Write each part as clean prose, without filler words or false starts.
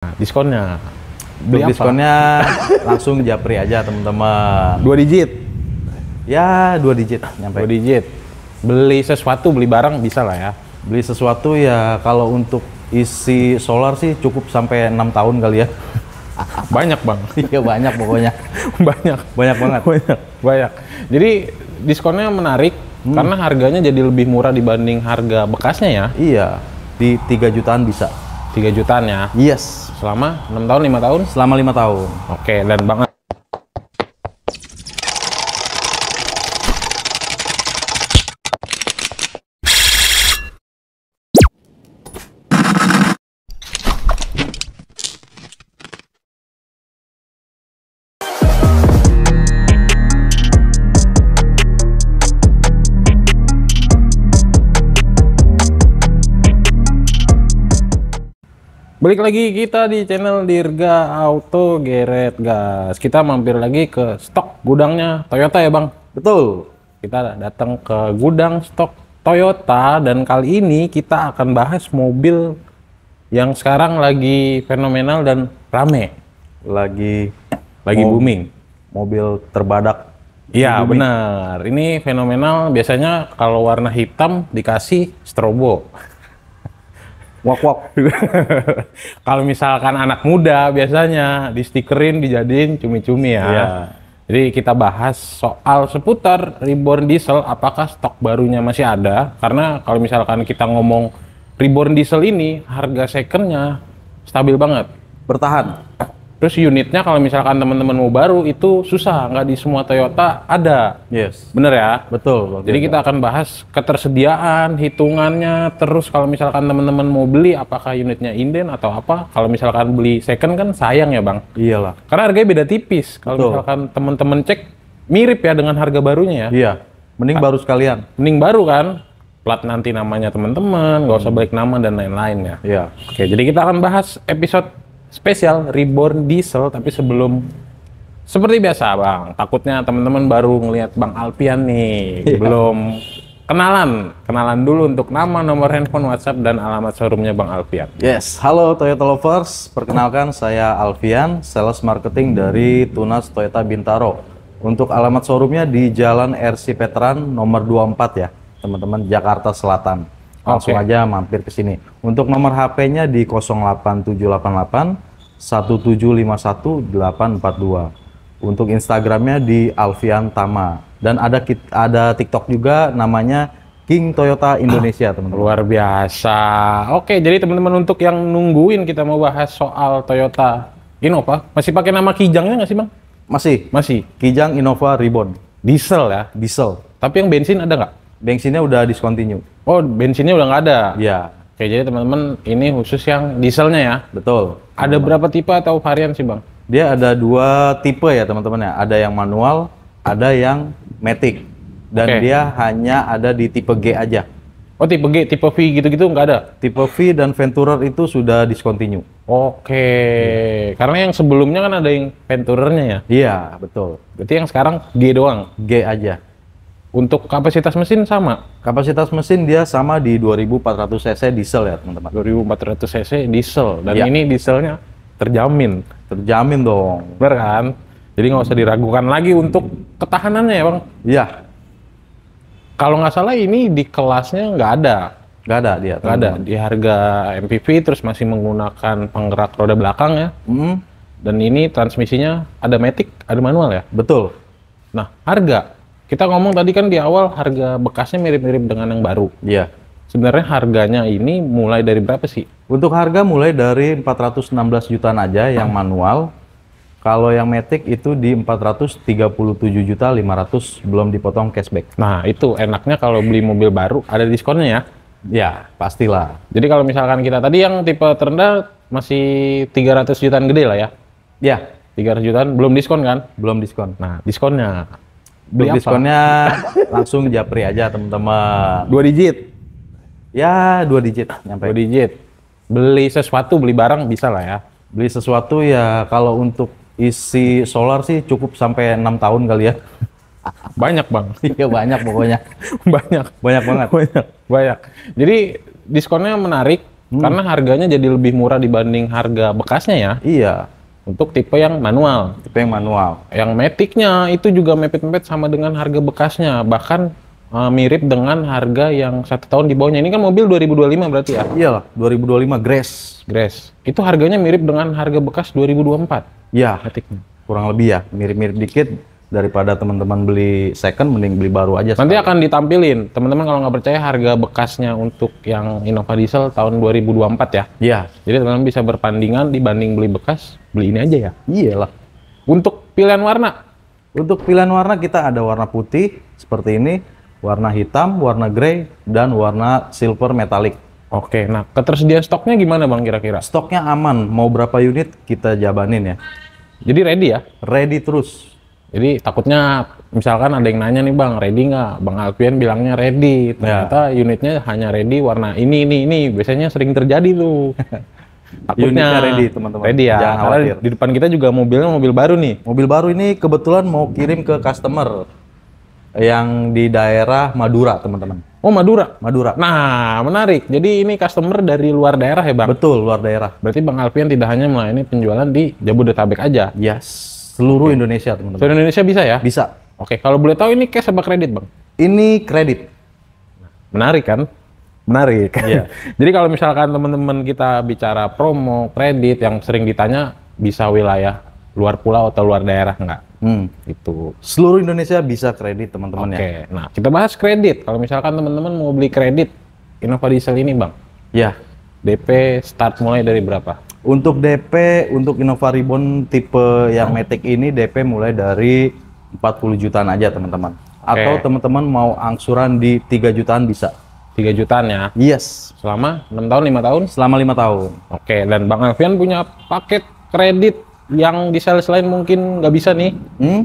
Diskonnya. Untuk diskonnya langsung japri aja teman-teman. 2 digit. Ya 2 digit nyampe. 2 digit. Beli sesuatu, beli barang bisa lah ya. Beli sesuatu ya kalau untuk isi solar sih cukup sampai 6 tahun kali ya. Banyak bang. Iya banyak pokoknya. Banyak Banget. banyak. Jadi diskonnya menarik karena harganya jadi lebih murah dibanding harga bekasnya ya. Iya, di 3 jutaan bisa. 3 jutaan ya. Yes, Selama 6 tahun, 5 tahun. selama 5 tahun. Oke, dan banget. Balik lagi kita di channel Dirga Auto Geret Gas. Kita mampir lagi ke stok gudangnya Toyota ya bang. Betul. Kita datang ke gudang stok Toyota dan kali ini kita akan bahas mobil yang sekarang lagi fenomenal dan rame. Lagi Booming. mobil terbadak. Iya benar. Ini fenomenal. Biasanya kalau warna hitam dikasih strobo. Wak-wak. Kalau misalkan anak muda biasanya di stikerin dijadiin cumi-cumi ya. Iya. Jadi kita bahas soal seputar Reborn Diesel, apakah stok barunya masih ada? Karena kalau misalkan kita ngomong Reborn Diesel ini harga secondnya stabil banget. Bertahan. Terus unitnya kalau misalkan teman-teman mau baru itu susah, nggak di semua Toyota ada. Yes. Bener ya? Betul. Jadi kita akan bahas ketersediaan, hitungannya, terus kalau misalkan teman-teman mau beli apakah unitnya inden atau apa. Kalau misalkan beli second kan sayang ya bang. Iyalah. Karena harganya beda tipis. Kalau Betul. misalkan teman-teman cek mirip ya dengan harga barunya ya. Iya. Mending baru sekalian. Mending baru kan. Plat nanti namanya teman-teman, nggak usah balik nama dan lain-lain ya. Iya. Oke, jadi kita akan bahas episode spesial Reborn Diesel, tapi sebelum seperti biasa bang, takutnya teman-teman baru ngelihat Bang Alfian nih, belum kenalan dulu untuk nama, nomor handphone, WhatsApp dan alamat showroomnya Bang Alfian. Yes. Halo Toyota Lovers. Perkenalkan saya Alfian, sales marketing dari Tunas Toyota Bintaro. Untuk alamat showroomnya di Jalan RC Veteran nomor 24 ya, teman-teman, Jakarta Selatan. Langsung aja mampir ke sini. Untuk nomor HP-nya di 08788 1751 842. Untuk Instagramnya di Alfian Tama. Dan ada TikTok juga namanya King Toyota Indonesia, teman-teman. Luar biasa. Oke, jadi teman-teman untuk yang nungguin kita mau bahas soal Toyota Innova, masih pakai nama kijangnya nggak sih bang? Masih. Kijang Innova Reborn. Diesel ya. Diesel. Tapi yang bensin ada nggak? Bensinnya udah discontinue. Oh, bensinnya udah nggak ada. Iya. Oke, jadi teman-teman ini khusus yang dieselnya ya. Betul. Ada berapa tipe atau varian sih bang? Dia ada 2 tipe ya teman-teman ya. Ada yang manual, ada yang matic. Dan dia hanya ada di tipe G aja. Oh, tipe G, tipe V gitu-gitu nggak ada? Tipe V dan Venturer itu sudah discontinue. Oke. Karena yang sebelumnya kan ada yang Venturernya ya? Iya, betul. Berarti yang sekarang G doang? G aja. Untuk kapasitas mesin sama? Kapasitas mesin dia sama di 2400 cc diesel ya teman-teman. 2400 cc diesel. Dan Iya. ini dieselnya terjamin. Terjamin dong. Bener kan? Jadi nggak usah diragukan lagi untuk ketahanannya ya bang? Iya. Kalau nggak salah ini di kelasnya nggak ada. Nggak ada dia. Nggak ada. Di harga MPV terus masih menggunakan penggerak roda belakang ya. Dan ini transmisinya ada matic, ada manual ya? Betul. Nah, harga. Kita ngomong tadi kan di awal harga bekasnya mirip-mirip dengan yang baru. Iya. Sebenarnya harganya ini mulai dari berapa sih? Untuk harga mulai dari 416 jutaan aja yang manual. Kalau yang matic itu di 437.500 belum dipotong cashback. Nah, itu enaknya kalau beli mobil baru ada diskonnya ya. Ya, pastilah. Jadi kalau misalkan kita tadi yang tipe terendah masih 300 jutaan gede lah ya. Ya, 300 jutaan belum diskon kan? belum diskon. Nah, diskonnya. Untuk Beli apa? diskonnya langsung japri aja teman-teman. 2 digit. Ya 2 digit nyampe. 2 digit. Beli sesuatu, beli barang bisa lah ya. Beli sesuatu ya kalau untuk isi solar sih cukup sampai 6 tahun kali ya. Banyak bang. Iya banyak pokoknya. Banyak. Banyak banget. Banyak. Jadi diskonnya menarik Karena harganya jadi lebih murah dibanding harga bekasnya ya. Iya, Untuk tipe yang manual. tipe yang manual. Yang Matic-nya itu juga mepet-mepet sama dengan harga bekasnya. Bahkan mirip dengan harga yang 1 tahun di bawahnya. Ini kan mobil 2025 berarti ya? Iyalah, 2025 Grace. Grace. Itu harganya mirip dengan harga bekas 2024. Ya, Matic-nya. kurang lebih ya, mirip-mirip dikit. Daripada teman-teman beli second, mending beli baru aja. Nanti sekali. akan ditampilin. Teman-teman kalau nggak percaya harga bekasnya untuk yang Innova Diesel tahun 2024 ya. Iya, Jadi teman-teman bisa berpandingan dibanding beli bekas, beli ini aja ya. iyalah. Untuk pilihan warna, Untuk pilihan warna kita ada warna putih seperti ini, warna hitam, warna grey, dan warna silver metallic. oke. Nah, ketersediaan stoknya gimana Bang kira-kira? Stoknya aman, mau berapa unit kita jabanin ya. Jadi ready ya? Ready terus. Jadi takutnya misalkan ada yang nanya nih Bang, ready nggak? Bang Alfian bilangnya ready. Ternyata unitnya hanya ready warna ini. Biasanya sering terjadi tuh. Unitnya ready, teman-teman. Ready ya. Jangan Karena khawatir. di depan kita juga mobilnya mobil baru nih. Mobil baru ini kebetulan mau kirim ke customer yang di daerah Madura, teman-teman. Oh, Madura. Madura. Nah, menarik. Jadi ini customer dari luar daerah ya Bang? Betul, luar daerah. Berarti Bang Alfian tidak hanya melayani penjualan di Jabodetabek aja. Yes, seluruh Indonesia, teman-teman. Seluruh Indonesia bisa ya? Bisa. Oke, kalau boleh tahu ini cash apa kredit Bang? Ini kredit. Menarik kan? Menarik. Iya. Jadi kalau misalkan teman-teman kita bicara promo, kredit yang sering ditanya bisa wilayah luar pulau atau luar daerah nggak? Itu. Seluruh Indonesia bisa kredit, teman-teman Oke. ya. Nah, kita bahas kredit. Kalau misalkan teman-teman mau beli kredit Innova Diesel ini, Bang, Ya. DP start mulai dari berapa? Untuk DP, untuk Innova Reborn tipe yang Matic ini DP mulai dari 40 jutaan aja, teman-teman. Atau teman-teman mau angsuran di 3 jutaan bisa. 3 jutaan ya? Yes. Selama 6 tahun, 5 tahun? Selama 5 tahun. Oke, dan Bang Alfian punya paket kredit yang di sales lain mungkin nggak bisa nih.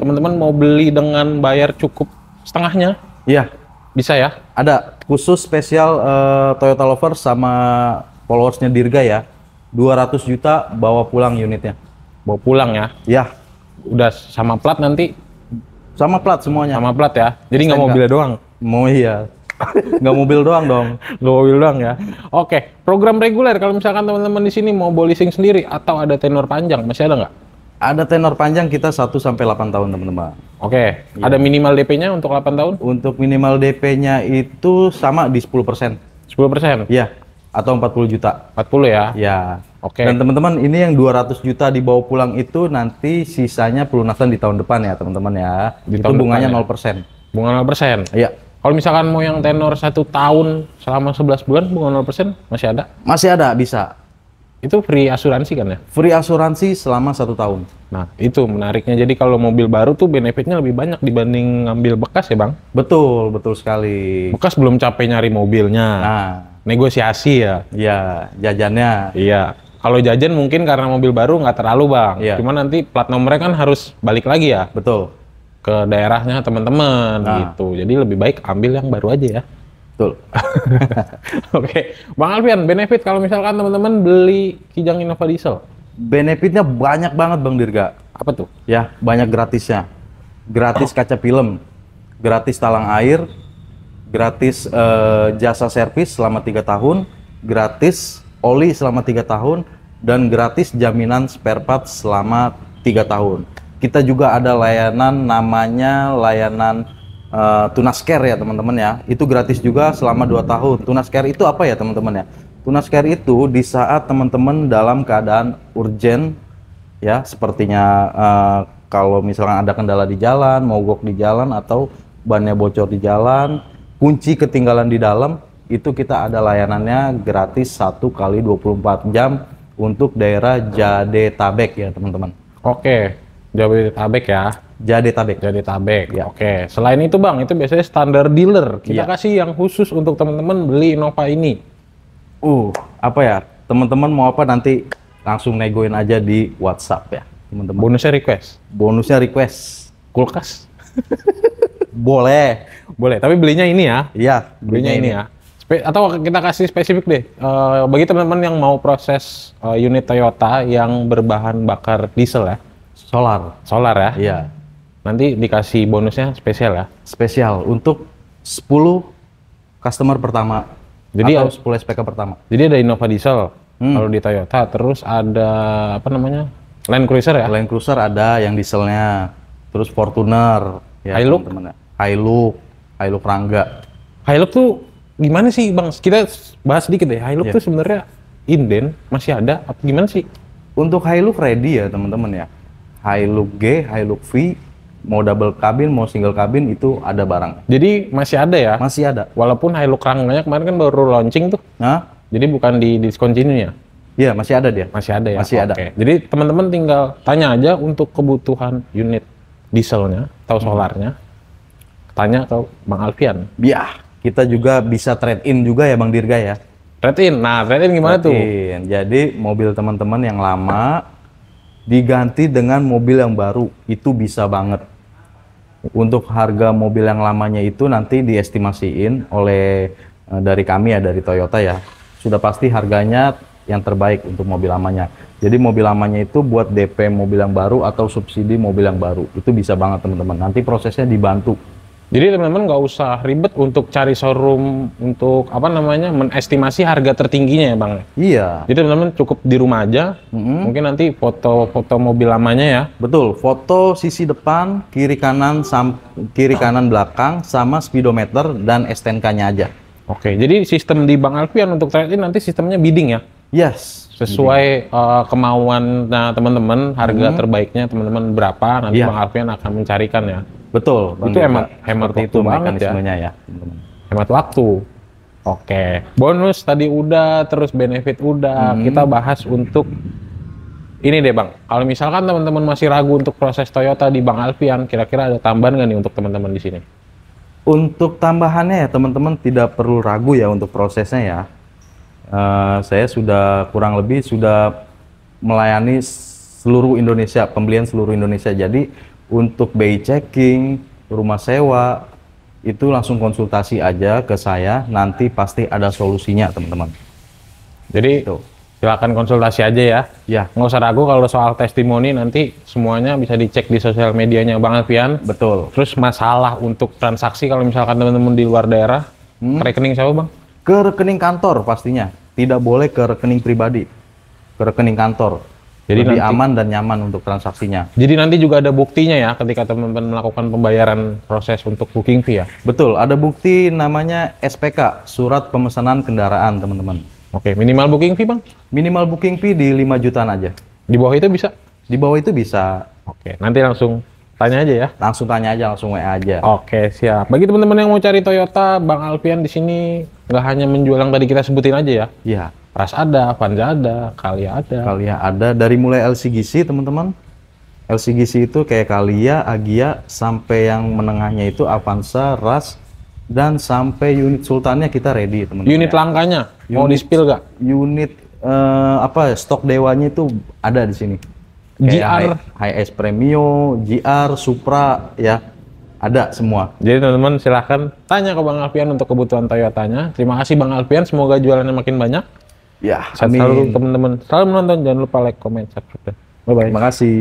Teman-teman mau beli dengan bayar cukup setengahnya, Iya. bisa ya? Ada khusus spesial Toyota Lovers sama followersnya Dirga ya. 200 juta bawa pulang unitnya. Bawa pulang ya? Ya, Udah sama plat nanti? sama plat semuanya. Sama plat ya? Jadi nggak Stnk. mobilnya doang? Mau iya. Nggak mobil doang dong. Nggak mobil doang ya? Oke, program reguler kalau misalkan teman-teman di sini mau bawa leasing sendiri atau ada tenor panjang, masih ada nggak? Ada tenor panjang kita 1 sampai 8 tahun, teman-teman. Oke, ada minimal DP-nya untuk 8 tahun? Untuk minimal DP-nya itu sama di 10%. 10%? Ya, atau 40 juta. 40 ya? Ya. Oke. Dan teman-teman, ini yang 200 juta dibawa pulang itu nanti sisanya pelunasan di tahun depan ya, teman-teman ya. Di Itu tahun bunganya depan ya? 0%. Bunga 0%? Iya. Kalau misalkan mau yang tenor 1 tahun selama 11 bulan, bunga 0% masih ada? Masih ada, bisa. Itu free asuransi kan ya? Free asuransi selama 1 tahun. Nah, itu menariknya. Jadi kalau mobil baru tuh benefitnya lebih banyak dibanding ngambil bekas ya, Bang? Betul, betul sekali. Bekas belum capek nyari mobilnya. Nah, Negosiasi ya. ya jajannya. Iya. Kalau jajan mungkin karena mobil baru nggak terlalu, Bang. Iya. Cuma nanti plat nomornya kan harus balik lagi ya Betul. ke daerahnya teman-teman gitu. Jadi lebih baik ambil yang baru aja ya. Betul. Oke. Bang Alfian, benefit kalau misalkan teman-teman beli Kijang Innova Diesel. Benefitnya banyak banget Bang Dirga. Apa tuh? Ya, banyak gratisnya. Gratis kaca film, gratis talang air, gratis jasa servis selama 3 tahun, gratis oli selama 3 tahun, dan gratis jaminan spare part selama 3 tahun. Kita juga ada layanan namanya layanan Tunas Care ya teman-teman ya. Itu gratis juga selama 2 tahun. Tunas Care itu apa ya teman-teman ya? Tunas Care itu di saat teman-teman dalam keadaan urgent ya, sepertinya kalau misalkan ada kendala di jalan, mogok di jalan, atau bannya bocor di jalan, kunci ketinggalan di dalam, itu kita ada layanannya gratis 1 kali 24 jam untuk daerah Jadetabek ya teman-teman. Oke. Jabodetabek ya. Jadetabek. Jabodetabek. Ya. Oke. Selain itu Bang, itu biasanya standar dealer. Kita Iya. kasih yang khusus untuk teman-teman beli Innova ini. Apa ya? Teman-teman mau apa nanti langsung negoin aja di WhatsApp ya, teman-teman. Bonusnya request. Bonusnya request. Kulkas. Boleh. Boleh, tapi belinya ini ya. Iya, Belinya ini ya. Atau kita kasih spesifik deh. Bagi teman-teman yang mau proses unit Toyota yang berbahan bakar diesel ya. Solar. Solar ya. Iya. Nanti dikasih bonusnya spesial ya. Spesial untuk 10 customer pertama Jadi atau 10 SPK pertama. Jadi ada Innova diesel kalau di Toyota, terus ada apa namanya? Land Cruiser ya? Land Cruiser ada yang dieselnya, terus Fortuner, ya, Hilux? teman-teman. Hilux Rangga. Hilux tuh gimana sih Bang? Kita bahas sedikit deh. Hilux tuh sebenarnya inden masih ada apa gimana sih? Untuk Hilux ready ya teman-teman ya. Hilux G, Hilux V, mau double cabin, mau single cabin itu ada barang. Jadi masih ada ya? Masih ada. Walaupun Hilux Rangganya kemarin kan baru launching tuh. Nah, Jadi bukan di discontinue ya? iya masih ada dia. Masih ada ya? Masih ada. Oke. Jadi teman-teman tinggal tanya aja untuk kebutuhan unit dieselnya atau solarnya. Tanya ke Bang Alfian. Ya, kita juga bisa trade-in juga ya Bang Dirga ya. Trade-in. Nah, trade-in gimana tuh? Trade-in. Jadi mobil teman-teman yang lama diganti dengan mobil yang baru, itu bisa banget. Untuk harga mobil yang lamanya itu nanti diestimasiin oleh dari kami ya, dari Toyota ya. Sudah pasti harganya yang terbaik untuk mobil lamanya. Jadi mobil lamanya itu buat DP mobil yang baru atau subsidi mobil yang baru. Itu bisa banget teman-teman. Nanti prosesnya dibantu. Jadi teman-teman nggak usah ribet untuk cari showroom untuk apa namanya menestimasi harga tertingginya ya Bang. Iya. Jadi teman-teman cukup di rumah aja. Mungkin nanti foto-foto mobil lamanya ya. Betul. Foto sisi depan, kiri kanan belakang sama speedometer dan STNK-nya aja. Oke. Jadi sistem di Bang Alfian untuk trade-in nanti sistemnya bidding ya. Yes. Sesuai kemauan teman-teman, harga terbaiknya teman-teman berapa nanti Bang Alfian akan mencarikan ya. Betul. Itu hemat waktu itu banget ya. mekanismenya ya, teman-teman. Hemat waktu. Oke. Bonus tadi udah, terus benefit udah. Kita bahas untuk ini deh Bang. Kalau misalkan teman-teman masih ragu untuk proses Toyota di Bang Alfian, kira-kira ada tambahan nggak nih untuk teman-teman di sini? Untuk tambahannya ya teman-teman tidak perlu ragu ya untuk prosesnya ya. Saya sudah kurang lebih sudah melayani seluruh Indonesia, pembelian seluruh Indonesia. Jadi untuk BI checking, rumah sewa, itu langsung konsultasi aja ke saya, nanti pasti ada solusinya teman-teman. Jadi silakan konsultasi aja ya. Ya, Nggak usah ragu kalau soal testimoni, nanti semuanya bisa dicek di sosial medianya Bang Alfian. betul. Terus masalah untuk transaksi kalau misalkan teman-teman di luar daerah, ke rekening siapa Bang? Ke rekening kantor pastinya, tidak boleh ke rekening pribadi, ke rekening kantor. Jadi lebih nanti- aman dan nyaman untuk transaksinya. Jadi nanti juga ada buktinya ya ketika teman-teman melakukan pembayaran proses untuk booking fee ya? Betul, ada bukti namanya SPK, Surat Pemesanan Kendaraan teman-teman. Oke, minimal booking fee Bang? Minimal booking fee di 5 jutaan aja. Di bawah itu bisa? Di bawah itu bisa, Oke, nanti langsung tanya aja ya. langsung tanya aja, langsung WA aja. Oke, siap. Bagi teman-teman yang mau cari Toyota, Bang Alfian di sini nggak hanya menjual yang tadi kita sebutin aja ya. Iya, Pras ada, Avanza ada, Kalia ada. Kalia ada dari mulai LCGC teman-teman. LCGC itu kayak Kalia, Agia, sampai yang menengahnya itu Avanza, Ras, dan sampai unit Sultannya kita ready teman-teman. Unit ya. langkanya, mau Unit- di-spill nggak? Unit stok dewanya itu ada di sini. GR. HS Premio, GR, Supra ya. Ada semua. Jadi teman-teman silahkan tanya ke Bang Alfian untuk kebutuhan Toyotanya. Terima kasih Bang Alfian, semoga jualannya makin banyak. Ya, Sehat selalu teman-teman. Selalu menonton, jangan lupa like, comment, subscribe. Bye-bye. Terima kasih.